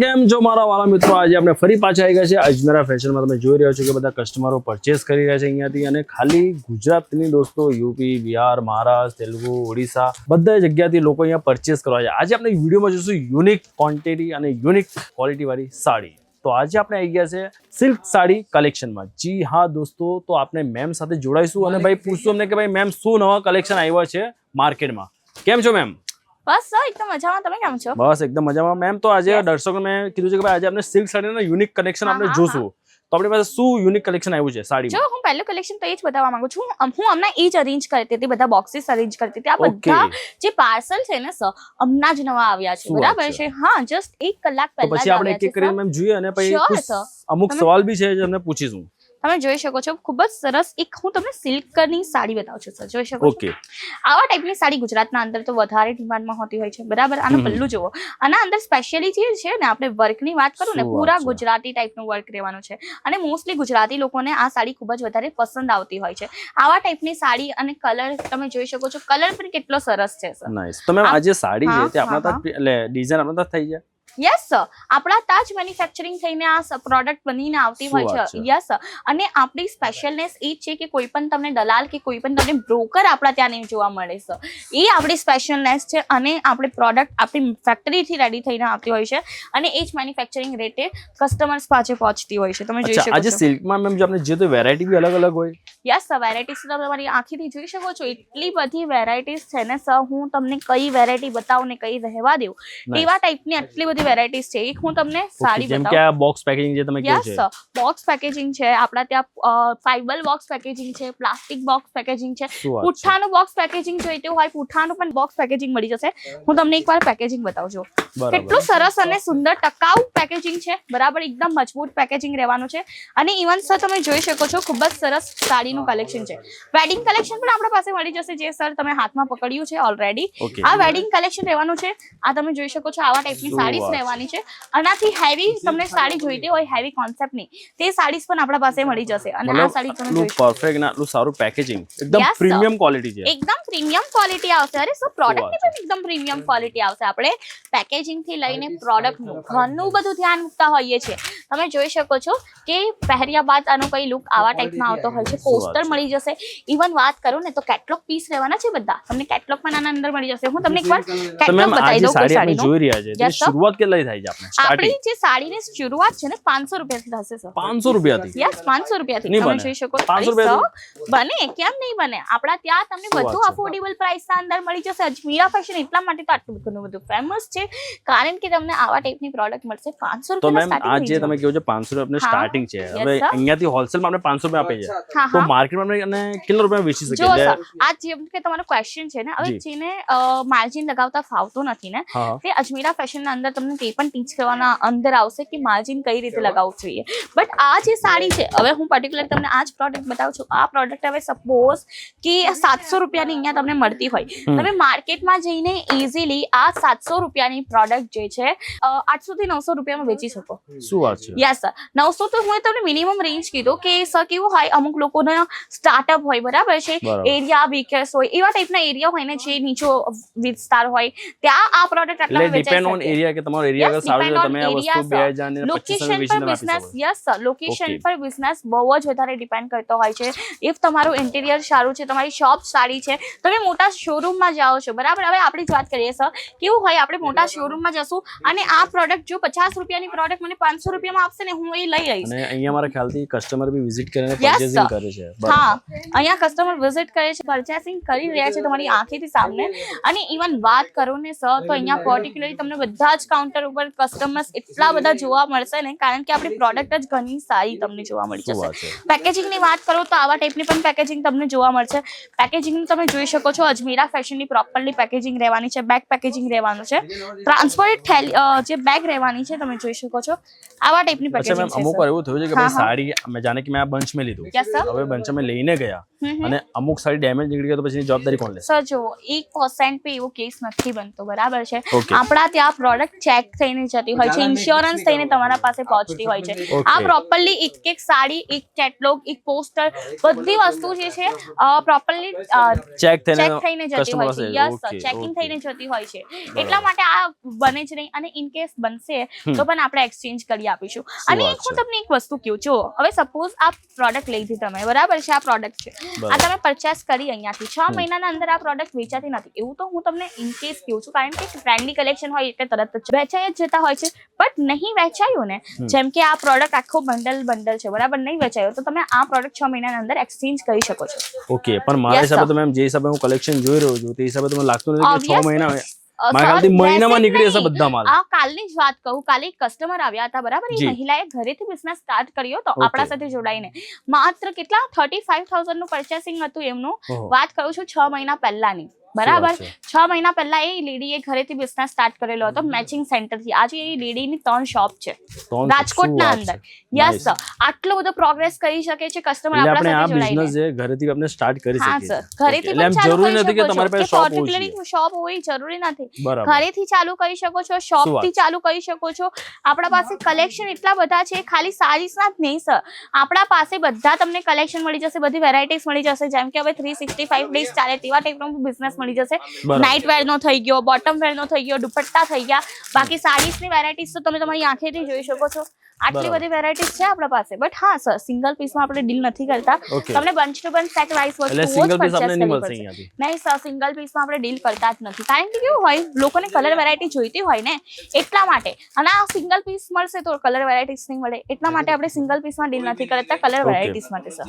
કેમ છો મારા વાલા મિત્રો, આજે આપણે ફરી પાછા આવી ગયા છે અજમેરા ફેશનમાં। તમે જોઈ રહ્યા છો કે બધા કસ્ટમરો પરચેસ કરી રહ્યા છે અહીંયાથી, અને ખાલી ગુજરાતની દોસ્તો યુપી, બિહાર, મહારાષ્ટ્ર, તેલુગુ, ઓડિશા બધા જગ્યાથી લોકો અહીંયા પરચેસ કરવા છે। આજે આપણે વિડીયોમાં જોઈશું યુનિક ક્વોન્ટિટી અને યુનિક ક્વોલિટી વાળી સાડી। તો આજે આપણે આવી ગયા છે સિલ્ક સાડી કલેક્શનમાં। જી હા દોસ્તો, તો આપણે મેમ સાથે જોડાઈશું અને ભાઈ પૂછશું અમને કે ભાઈ મેમ શું નવા કલેક્શન આવ્યા છે માર્કેટમાં। કેમ છો મેમ? બસ સર એકદમ મજામાં, તમે કેમ છો? બસ એકદમ મજામાં મેમ। તો આજે દર્શકો મેં કીધું છે કે ભાઈ આજે આપણે સિલ્ક સાડીના યુનિક કલેક્શન આપણે જોશું, તો આપણી પાસે શું યુનિક કલેક્શન આવ્યું છે સાડીમાં? જો હું પહેલું કલેક્શન તો એ જ બતાવવા માંગુ છું। હું હમણાં એ જ અરેન્જ કરતી હતી, બધા બોક્સીસ અરેન્જ કરતી હતી। આ બધા જે પાર્સલ છે ને સર, હમણાં જ નવા આવ્યા છે, બરાબર છે? હા, જસ્ટ 1 કલાક પહેલા પછી આપણે એક એક કરીને મેમ જોઈએ અને પછી અમુક સવાલ બી છે જે તમને પૂછીશું। તમે જોઈ શકો છો ખૂબ જ સરસ એક હું તમને સિલ્કની સાડી બતાવું છું સર, જોઈ શકો છો। આવા ટાઈપની સાડી ગુજરાતના અંદર તો વધારે ડિમાન્ડમાં હોતી હોય છે, બરાબર? આનું પલ્લું જુઓ, આના અંદર સ્પેશિયલી જે છે ને, આપણે વર્કની વાત કરું ને, પૂરા ગુજરાતી ટાઈપનું વર્ક રહેવાનું છે, અને મોસ્ટલી ગુજરાતી લોકોને આ સાડી ખૂબ જ વધારે પસંદ આવતી હોય છે। આવા ટાઈપની સાડી અને કલર તમે જોઈ શકો છો, કલર પણ કેટલો સરસ છે સર। નાઈસ। તો મેમ આ જે સાડી છે તે આપણા ત્યાં એટલે ડિઝાઇન આપણા ત્યાં થઈ જાય? યસ સર, આપણા તાજ મેન્યુફેક્ચરિંગ થઈને આ પ્રોડક્ટ બનીને આવતી હોય છે। યસ સર, અને આપણી સ્પેશિયલનેસ એ છે કે કોઈ પણ તમને દલાલ કે કોઈ પણ તમને બ્રોકર આપણા ત્યાં નહીં જોવા મળે સર, એ આપણી સ્પેશિયલનેસ છે। અને આપણી પ્રોડક્ટ આપણી ફેક્ટરીથી રેડી થઈને આવતી હોય છે, અને એ જ મેન્યુફેક્ચરિંગ રેટે કસ્ટમર્સ પાસે પહોંચતી હોય છે। તમે જોઈ શકો છો આજે સિલ્કમાં મેમ જો આપણે જે તો વેરાયટી બી અલગ અલગ હોય? યસ સર, વેરાયટીઝ તો તમારી આંખીથી જોઈ શકો છો, એટલી બધી વેરાયટીઝ છે ને સર, હું તમને કઈ વેરાયટી બતાવું ને કઈ રહેવા દઉં એવા ટાઈપની આટલી બધી વેરાયટીઝ છે। એક હું તમને સાડી જેમ કે આ બોક્સ પેકેજિંગ જે તમે કહ્યું છે, યસ સર, બોક્સ પેકેજિંગ છે આપણા ત્યાં, ફાઇબર બોક્સ પેકેજિંગ છે, પ્લાસ્ટિક બોક્સ પેકેજિંગ છે, પુઠ્ઠાનું બોક્સ પેકેજિંગ જોઈતું હોય પુઠ્ઠાનું પણ બોક્સ પેકેજિંગ મળી જશે। હું તમને એકવાર પેકેજિંગ બતાવું છું, કેટલું સરસ અને સુંદર ટકાઉ પેકેજિંગ છે, બરાબર? એકદમ મજબૂત પેકેજિંગ રહેવાનું છે। અને ઇવન સર તમે જોઈ શકો છો ખૂબ જ સરસ સાડીનું કલેક્શન છે। વેડિંગ કલેક્શન પણ આપણા પાસે મળી જશે, જે સર તમે હાથમાં પકડ્યું છે ઓલરેડી, આ વેડિંગ કલેક્શન રહેવાનું છે। આ તમે જોઈ શકો છો, આવા ટાઈપની સાડીઝ રહેવાની છે। આનાથી હેવી તમને સાડી જોઈતી હોય, હેવી કોન્સેપ્ટની, તે સાડીઝ પણ આપણા પાસે મળી જશે। અને આ સાડી તમે જોઈ શકો, પરફેક્ટ ને આટલું સારું પેકેજિંગ, એકદમ પ્રીમિયમ ક્વોલિટી છે, એકદમ પ્રીમિયમ ક્વોલિટી આવશે। અરે સર, પ્રોડક્ટની પણ એકદમ પ્રીમિયમ ક્વોલિટી આવશે। આપણે પેકેજિંગ થી લઈને પ્રોડક્ટનું ઘણું બધું ધ્યાન મૂકતા હોઈએ છીએ। તમે જોઈ શકો છો કે પહેર્યા બાદ આનો કઈ લુક આવા ટાઈપમાં આવતો હોય છે। પોસ્ટર મળી જશે, ઇવન વાત કરું ને તો કેટલોગ પીસ રહેવાના છે બધા, તમને કેટલોગ પણ આના અંદર મળી જશે। હું તમને એકવાર કેટલોગ બતાવી દઉં કોઈ સાડીનો। જોઈ રહ્યા છે શરૂઆત કેટલી થાય છે આપણે? આપણી જે સાડીની શરૂઆત છે ને 500 રૂપિયાથી થશે સર। 500 રૂપિયાથી? યસ, 500 રૂપિયાથી તમે જોઈ શકો। 500 રૂપિયાથી બને, કેમ નહીં બને? આપણા ત્યાં તમને બધું અફોર્ડેબલ પ્રાઇસના અંદર મળી જશે। અજમીરા ફેશન એટલા માટે તો આટલું ઘણું બધું ફેમસ છે, કારણ કે તમને આવા ટાઈપની પ્રોડક્ટ મળશે 500 રૂપિયા સ્ટાર્ટિંગ। તો મેમ આ જે તમે કહો છો 500 રૂપિયા સ્ટાર્ટિંગ છે, હવે અહીંયાથી હોલસેલમાં આપણે 500 રૂપિયા આપીએ છીએ, તો માર્કેટમાં આપણે કેટલા રૂપિયા વેચી શકીએ? જો સર, આ જેમ કે તમારો ક્વેશ્ચન છે ને, હવે જેને માર્જિન લગાવતા ફાવતું નથી ને, તે અજમીરા ફેશનના અંદર તમને તે પણ ટીચ કરવાના અંદર આવશે કે માર્જિન કઈ રીતે લગાવવું જોઈએ। બટ આ જે સાડી છે, હવે હું પર્ટિક્યુલર તમને આ જ પ્રોડક્ટ બતાવું છું। આ પ્રોડક્ટ હવે સપોઝ કે 700 રૂપિયાની અહીંયા તમને મળતી હોય, તમે માર્કેટમાં જઈને ઇઝીલી આ 700 રૂપિયાની પ્રોડક્ટ જે છે 800 થી 900 રૂપિયામાં વેચી શકો। શું વાત છે? યસ સર, 900 તો હું તમને મિનિમમ રેન્જ કીધું કે સર કેવું હોય, અમુક લોકોનો સ્ટાર્ટઅપ હોય, બરાબર છે, એરિયા વીકેસ હોય, એવા ટાઈપના એરિયા હોય ને જે નીચો વિસ્તાર હોય, ત્યાં આ પ્રોડક્ટ આટલા વેચાઈ શકે। ડિપેન્ડ ઓન એરિયા કે તમારો એરિયા અગર સારું છે, તમે આ વસ્તુ 2000 ને 2500 લોકેશન પર બિઝનેસ, યસ સર, લોકેશન પર બિઝનેસ બહુ જ વધારે ડિપેન્ડ કરતો હોય છે। ઇફ તમારું ઇન્ટિરિયર સારું છે, તમારી શોપ સારી છે, તમે મોટા શોરૂમમાં જાઓ છો, બરાબર? હવે આપણી જ વાત કરીએ સર, કેવું હોય, આપણે મોટા શોરૂમમાં જશું અને આ પ્રોડક્ટ જો 50 રૂપિયાની પ્રોડક્ટ મને 500 રૂપિયામાં આપશે ને, હું એ લઈ લઈશ। અને અહીંયા મારા ખ્યાલથી કસ્ટમર બી વિઝિટ કરીને પરચેસિંગ કરે છે। હા, અહીંયા કસ્ટમર વિઝિટ કરે છે, પરચેસિંગ કરી રહ્યા છે તમારી આંખેથી સામે। અને ઇવન વાત કરું ને સર, તો અહીંયા પર્ટિક્યુલરલી તમને બધા જ કાઉન્ટર ઉપર કસ્ટમર્સ એટલા બધા જોવા મળશે ને, કારણ કે આપણી પ્રોડક્ટ જ ઘણી સારી તમને જોવા મળી જશે। પેકેજિંગની વાત કરો તો આવા ટાઈપની પણ પેકેજિંગ તમને જોવા મળશે। પેકેજિંગ તમે જોઈ શકો છો, અજમીરા ફેશનની પ્રોપરલી પેકેજિંગ રહેવાની છે, બેગ પેકેજિંગ રહેવાનું છે, ટ્રાન્સપોર્ટ જે બેગ રહેવાની છે, તમે જોઈ શકો છો આવા ટાઈપની પેકેજિંગ છે। અમુક વાર એવું થયું છે કે ભાઈ સાડી, મેં જાણે કે મેં આ બંચ મેં લીધું, હવે બ્રાન્ચ અમે લઈને ગયા અને અમુક સારી ડેમેજ નીકળી ગયા તો પછી જવાબદારી કોણ લેશે? સર જો 1% पे એવો કેસ નથી બનતો, બરાબર છે? Okay. આપણા ત્યાં પ્રોડક્ટ ચેક થઈને જતી હોય છે, ઇન્સ્યોરન્સ થઈને તમારા પાસે પહોંચતી હોય છે. Okay. આ પ્રોપરલી એક સાડી, એક કેટલોગ, એક પોસ્ટર, બધી વસ્તુ જે છે પ્રોપરલી ચેક ચેક થઈને જતી customer હોય છે. પાસે. Yes sir, Okay, checking okay. થઈને જતી હોય છે. એટલા માટે આ બને જ નહીં, અને ઇન કેસ બનશે તો પણ આપણે એક્સચેન્જ કરી આપીશું. અને વાત હું છે. તમને એક વસ્તુ કહું, જો હવે સપોઝ આ પ્રોડક્ટ લઈ હતી તમે, બરાબર છે? આ પ્રોડક્ટ છે, આ તમે પરચેસ કરી અહીંયાથી 6 મહિનાના અંદર આ પ્રોડક્ટ વેચાતી નથી, એવું તો હું તમને ઇન કેસ કહું છું, કારણ કે ટ્રેન્ડી કલેક્શન હોય એટલે તરત જ વેચાઈ જ જતા હોય છે. બટ નહીં વેચાયું ને, જેમ કે આ પ્રોડક્ટ આખો બંડલ છે, બરાબર? નહીં વેચાયો તો તમે આ પ્રોડક્ટ 6 મહિનાના અંદર એક્સચેન્જ કરી શકો છો. ઓકે, પણ મારા Yes, હિસાબે sir. તમે એમ જે હિસાબે હું કલેક્શન જોઈ રહ્યો છું તે હિસાબે તમને લાગતું નથી કે 6 Obviously, મહિના sir, મારા ખ્યાલથી મહિનામાં નીકળી જશે નહીં. બધા માલ. આ કાલની જ વાત કહું, કાલે એક કસ્ટમર આવ્યા હતા, બરાબર? એ જી. મહિલાએ ઘરેથી બિઝનેસ સ્ટાર્ટ કર્યો તો Okay. આપણા સાથે જોડાઈને. માત્ર કેટલા 35,000 નું પર્ચેસિંગ હતું એમનું. ઓહો. વાત કરું છું 6 મહિના પહેલાની, બરાબર? વાત છે. 6 મહિના પહેલા એ લેડીએ ઘરેથી બિઝનેસ સ્ટાર્ટ કરેલો હતો મેચિંગ સેન્ટરથી. આજે એ લેડીની 3 શોપ છે ત્રણ રાજકોટના શું વાત અંદર. છે? Yes Nice. સર, આટલો બધો પ્રોગ્રેસ કરી શકે છે કસ્ટમર એટલે આપણે આપણા આ સાથે જોડાઈને. બિઝનેસ જે ઘરેથી આપણે સ્ટાર્ટ કરી હા શકીએ સર, છીએ. ઘરેથી Okay. એટલે પણ એમ ચાલુ જરૂરી કરી નથી કે શકો તમારી છો, પાસે કે શોપ હોવી particularly જોઈએ. શોપ હોય જરૂરી નથી. બરાબર. ઘરેથી ચાલુ કરી શકો છો, શોપ થી ચાલુ કરી શકો છો. આપણા પાસે કલેક્શન એટલા બધા છે, ખાલી સારીઝ ના જ નહીં સર, આપણા પાસે બધા તમને કલેક્શન મળી જશે, બધી વેરાયટીઝ મળી જશે. જેમ કે હવે 365 ડેઝ ચાલે તેવા ટાઈપનો બિઝનેસ મળી જશે. બરાબર. નાઇટ વેર નો થઈ ગયો, બોટમ વેર નો થઈ ગયો, દુપટ્ટા થઈ ગયા. બાકી સાડીઝ ની વેરાયટીઝ તો તમે તમારી આંખેથી જોઈ શકો છો. આટલી બરાબર. બધી વેરાયટીઝ છે આપણા પાસે. બટ હા સર, સિંગલ પીસમાં આપણે ડીલ નથી કરતા. Okay. તમને bunch to bunch set wise એટલે વસ્તુઓ જ સિંગલ પીસ આપણે purchase નહીં કરવી મળશે પડશે. અહીંયાથી. નહીં સર, સિંગલ પીસમાં આપણે ડીલ કરતા જ નથી, કારણ કે કેવું હોય, લોકોને કલર વેરાયટી જોઈતી હોય ને, એટલા માટે. અને આ સિંગલ પીસ મળશે તો કલર વેરાયટીઝ નહીં મળે, એટલા માટે આપણે સિંગલ પીસમાં ડીલ નથી કરતા, કલર Okay. વેરાયટીઝ માટે સર.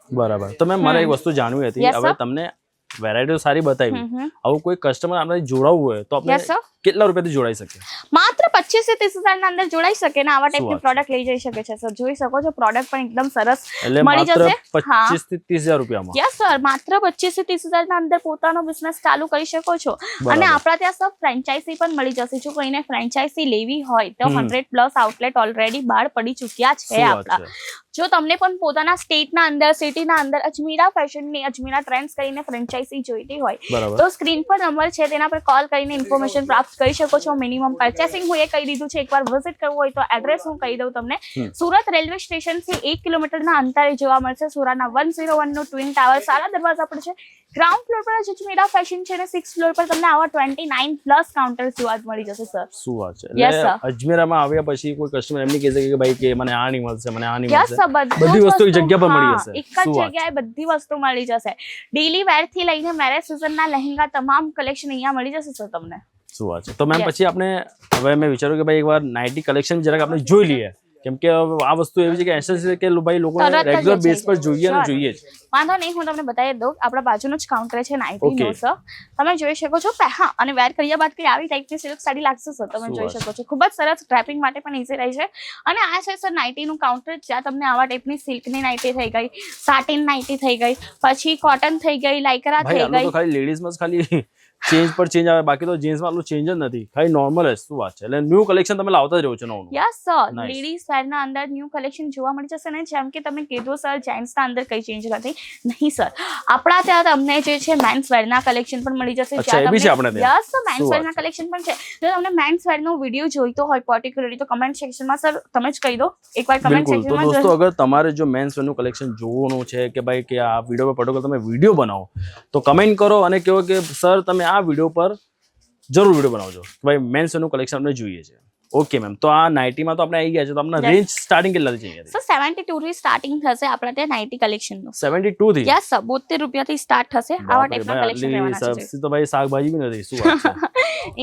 બરાબર. તો મેમ મારે એક વસ્તુ જાણવી હતી. Yes, હવે sir. તમને વેરાયટી સારી બતાવી, હમ. આવું કોઈ કસ્ટમર આપણે જોડાવવું હોય તો આપણે Yes, sir. કેટલા રૂપિયાથી જોડાઈ શકીએ? માત્ર 25 થી 30,000 ના અંદર જોડાઈ શકે ને આવા શું ટાઈપની વાત પ્રોડક્ટ લઈ જઈ શકે છે સર. જોઈ શકો છો, પ્રોડક્ટ પણ એકદમ સરસ એટલે મળી માત્ર જશે. હા 25 થી 30,000 રૂપિયામાં. યસ સર, માત્ર 25 થી 30,000 ના અંદર પોતાનો બિઝનેસ ચાલુ કરી શકો છો. અને આપણા ત્યાં સર ફ્રેન્ચાઇઝી પણ મળી જશે. જો કોઈને ફ્રેન્ચાઇઝી લેવી હોય તો 100+ આઉટલેટ ઓલરેડી બહાર પડી ચૂક્યા છે શું વાત આપણા. છે? જો તમને પણ પોતાના સ્ટેટના અંદર, સિટીના અંદર અજમીરા ફેશનની, અજમીરા ટ્રેન્ડ્સ કરીને ફ્રેન્ચાઇઝી જોઈતી હોય બરાબર. તો સ્ક્રીન પર નંબર છે, તેના પર કોલ કરીને ઇન્ફોર્મેશન પ્રાપ્ત કરી શકો છો. મિનિમમ પરચેસિંગ હું એ કહી દીધું છે. એકવાર વિઝિટ કરવું હોય તો એડ્રેસ હું કહી દઉં તમને. સુરત રેલવે સ્ટેશન થી 1 કિલોમીટરના અંતરે જોવા મળશે. સુરાના 101 નું ટ્વિન ટાવર સારા દરવાજા પર છે. ગ્રાઉન્ડ ફ્લોર પર અજમીરા ફેશન છે અને 6th ફ્લોર પર તમને આવા 29+ કાઉન્ટર્સ જોવા મળી જશે સર. શું વાત છે? Yes, એટલે sir. અજમેરામાં આવ્યા પછી કોઈ કસ્ટમર એમ નહીં કહે કે ભાઈ કે મને આ નહીં મળશે, મને આ નહીં યસ મળશે. સર, બધી વસ્તુ એક જગ્યા પર મળી જશે. એક જ શું વાત જગ્યાએ બધી વસ્તુ મળી જશે. ડેલી વેર થી લઈને મેરેજ સિઝનના લહેંગા તમામ કલેક્શન અહીંયા મળી જશે સર તમને. શું વાત છે? તો મેમ Yes. પછી આપણે હવે મેં વિચાર્યું કે ભાઈ એકવાર નાઇટી કલેક્શન જરાક આપણે જોઈ લઈએ, કેમ કે હવે આ વસ્તુ એવી છે કે એસેન્સ છે કે ભાઈ લોકોને તરત જ રેગ્યુલર વેચાઈ બેઝ પર જાય. જોઈએ અને Sure. જોઈએ જ. વાંધો નહીં, હું તમને બતાવી દઉં. આપણા બાજુનું જ કાઉન્ટર છે નાઇટી નો Okay. સર. તમે જોઈ શકો છો. હા, અને વેર કર્યા બાદ કઈ આવી ટાઈપની સિલ્ક સાડી લાગશે સર, તમે શું જોઈ વાત શકો છો. ખૂબ જ સરસ, ડ્રેપિંગ માટે પણ ઈઝી રહે છે. અને આ છે સર નાઇટી નું કાઉન્ટર, જ્યાં તમને આવા ટાઈપની સિલ્કની નાઇટી થઈ ગઈ, સાટિન નાઇટી થઈ ગઈ, પછી કોટન થઈ ગઈ, લાઇકરા ભાઈ થઈ આટલું ગઈ. તો ખાલી લેડીઝમાં જ ખાલી ચેન્જ પર ચેન્જ આવે, બાકી તો જેન્ટ્સમાં આટલું ચેન્જ જ નથી, ખાલી નોર્મલ જ. શું વાત છે? એટલે ન્યૂ કલેક્શન તમે લાવતા જ રહો છો નવું. Yes sir, Nice. લેડીઝ વેરના અંદર ન્યૂ કલેક્શન જોવા મળી જશે ને. જેમ કે તમે કીધું સર, જેન્ટ્સના અંદર કઈ ચેન્જ નથી. નહીં સર, આપણા ત્યાં તમને જે છે મેન્સ વેરના કલેક્શન પણ મળી જશે. અચ્છા, એ બી છે આપણે ત્યાં? યસ સર, મેન્સ શું વાત વેરના કલેક્શન પણ છે. જો તમને મેન્સ વેરનો વિડીયો જોઈતો હોય પર્ટિક્યુલરલી તો કમેન્ટ સેક્શનમાં સર તમે જ કહી દો. એકવાર કમેન્ટ બિલકુલ. તો સેક્શનમાં દોસ્તો, અગર તમારે જો મેન્સ વેરનું કલેક્શન જોવાનું છે કે ભાઈ કે આ વિડીયો પર પર્ટિક્યુલર તમે વિડીયો બનાવો તો કમેન્ટ કરો અને કહો કે સર તમે આ વિડીયો પર જરૂર વિડીયો બનાવજો કે ભાઈ મેન્સ વેરનું કલેક્શન આપણે જોઈએ છે. ઓકે મેમ, તો આ નાઇટીમાં તો આપણે આવી ગયા છે, તો આપણા Yes. રેન્જ સ્ટાર્ટિંગ કેટલાથી છે? સર 72 થી સ્ટાર્ટિંગ થશે આપણા ત્યાં નાઇટી કલેક્શનનું. 72 થી? યસ સર, 72 રૂપિયાથી સ્ટાર્ટ થશે. આવા ટાઈપના કલેક્શન રહેવાના છે. સસ્તી તો ભાઈ શાકભાજી બી નથી. શું વાત છે?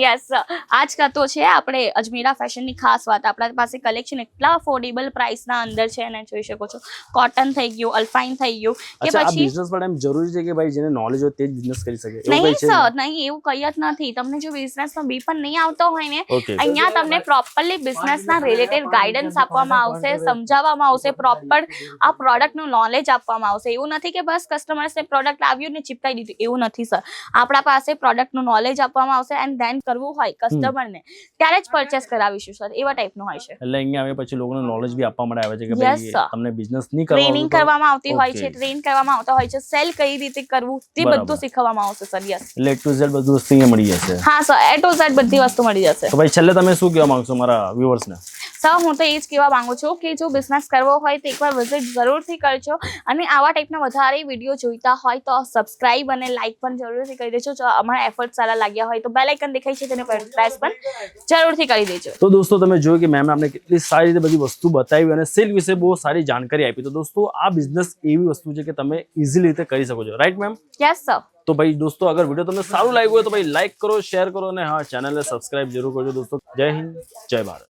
યસ આજ કા તો છે આપણે અજમીરા ફેશનની ખાસ વાત. આપણા પાસે કલેક્શન એટલા અફોર્ડેબલ પ્રાઇસના અંદર છે ને, જોઈ શકો છો. કોટન થઈ ગયું, અલ્ફાઇન થઈ ગયું કે અચ્છા, આ પછી બિઝનેસ માટે એમ જરૂરી છે કે ભાઈ જેને નોલેજ હોય તે જ બિઝનેસ કરી શકે એવું નહીં કઈ છે? સર, નહીં એવું કઈ જ નથી. તમને જો બિઝનેસનો બી પણ નહીં આવતો હોય ને, Okay. અહીંયા તમને પ્રોપરલી બિઝનેસના રિલેટેડ ગાઈડન્સ આપવામાં આવશે, સમજાવવામાં આવશે, પ્રોપર આ પ્રોડક્ટનું નોલેજ આપવામાં આવશે. એવું નથી કે બસ કસ્ટમર્સને પ્રોડક્ટ આવ્યું ને ચિપકાઈ દીધું, એવું નથી સર. આપણા પાસે પ્રોડક્ટનું નોલેજ આપવામાં આવશે એન્ડ ધેન કરવું હોય કસ્ટમરને ત્યારે જ પરચેસ કરાવીશું સર. એવા ટાઈપનું હોય છે. એટલે અહીંયા આવે પછી લોકોને નોલેજ બી આપવા માટે આવે છે કે Yes, ભાઈ sir. તમને બિઝનેસ નહીં કરવો ટ્રેનિંગ કરવામાં આવતી હોય છે, Okay. ટ્રેન કરવામાં આવતા હોય છે, સેલ કઈ રીતે કરવું તે બરાબર. બધું શીખવવામાં આવશે સર. યસ. એટલે A to Z બધું વસ્તુ અહીંયા મળી જશે. હા સર, A to Z બધી વસ્તુ મળી જશે. તો ભાઈ છેલ્લે તમે શું કહેવા માંગશો મારા વ્યુઅર્સને? સર હું તો એ જ કહેવા માંગુ છું કે જો બિઝનેસ કરવો હોય તો એકવાર વિઝિટ જરૂરથી કરજો અને આવા ટાઈપના વધારે વિડીયો જોઈતા હોય તો સબસ્ક્રાઇબ અને લાઇક પણ જરૂરથી કરી દેજો. જો અમારા એફર્ટ સારા લાગ્યા હોય તો બેલ આઇકન દેખાય છે તેને પ્રેસ પણ જરૂરથી કરી દેજો. તો દોસ્તો તમે જોયું કે મેમ આપણે કેટલી સારી રીતે બધી વસ્તુ બતાવી અને સિલ્ક વિશે બહુ સારી જાણકારી આપી. તો દોસ્તો આ બિઝનેસ એવી વસ્તુ છે કે તમે ઇઝીલી રીતે કરી શકો છો, રાઈટ મેમ? Yes sir. તો ભાઈ દોસ્તો અગર વિડીયો તમને સારું લાગ્યું હોય તો ભાઈ લાઈક કરો, શેર કરો અને હા ચેનલને સબસ્ક્રાઇબ જરૂર કરજો દોસ્તો. જય હિન્દ, જય ભારત.